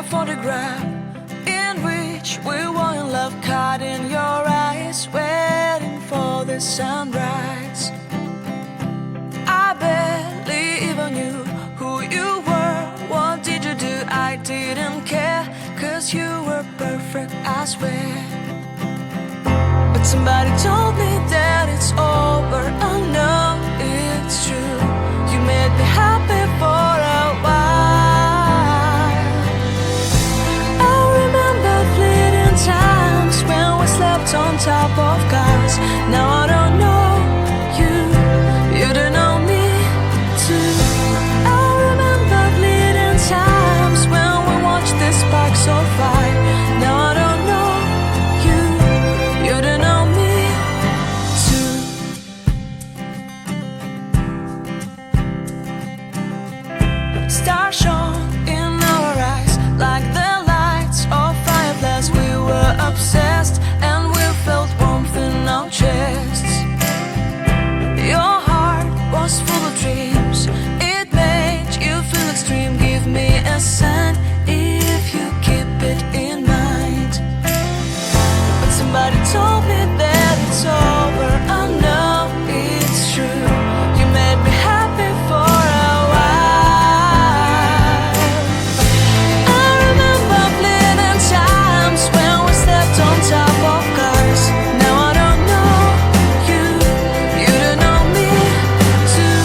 photograph in which we were in love, caught in your eyes, waiting for the sunrise. I barely even knew who you were. What did you do? I didn't care, 'cause you were perfect, I swear. But somebody told me that it's over. I know it's true. You made me happy for a while. I remember fleeting times when we slept on top of cars. Now I don't know you, you don't know me too. I remember fleeting times when we watched the sparks so fire. Now I don't know you, you don't know me too. Stars shone in our eyes like the lights of fireflies. We were obsessed and we felt warmth in our chests. Your heart was full of dreams. It made you feel extreme. Give me a sign if you keep it in mind. But somebody told me that it's over. I know it's true. You made me happy for a while. I remember fleeting times when we slept on top of cars. Now I don't know you, you don't know me too.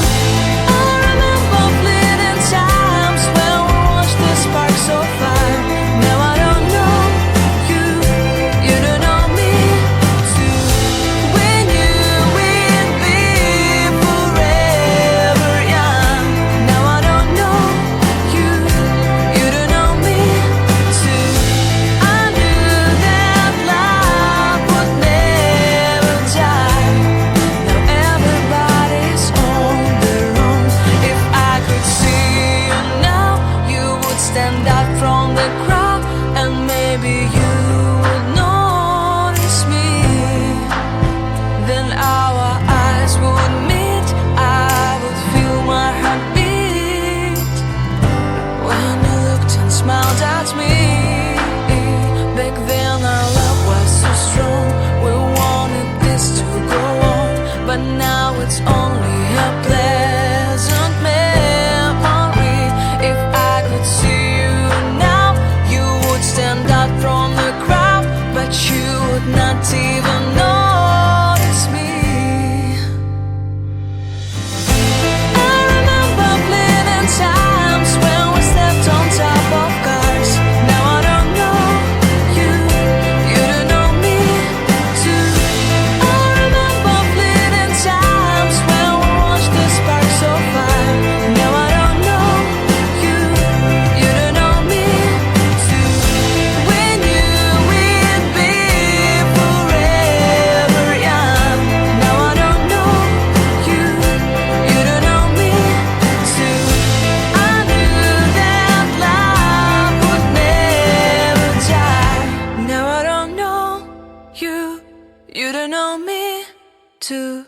I remember fleeting times when we watched the sparks so fire. Now I don't know you, you don't know me too. We knew we'd be forever young. Now I don't know you, you don't know me too. I knew that love would never die. Now everybody's on their own. If I could see you now, you would stand out from the crowd, and maybe you would notice me. Then our eyes would meet. I would feel my heart beat when you looked and smiled at me. Back then our love was so strong. We wanted this to go on, but now it's only a pleasant memory. If I could see you now, you would stand out from the crowd, but you would not even notice me. I remember fleeting times when we slept on top of cars. Now I don't know you, you don't know me too. I remember fleeting times when we watched the sparks so fire. Now I don't know you, you don't know me too. We knew we'd be forever young. Now I don't know you, you don't know me too. I knew that love would never die. Now I don't know you, you don't know me too.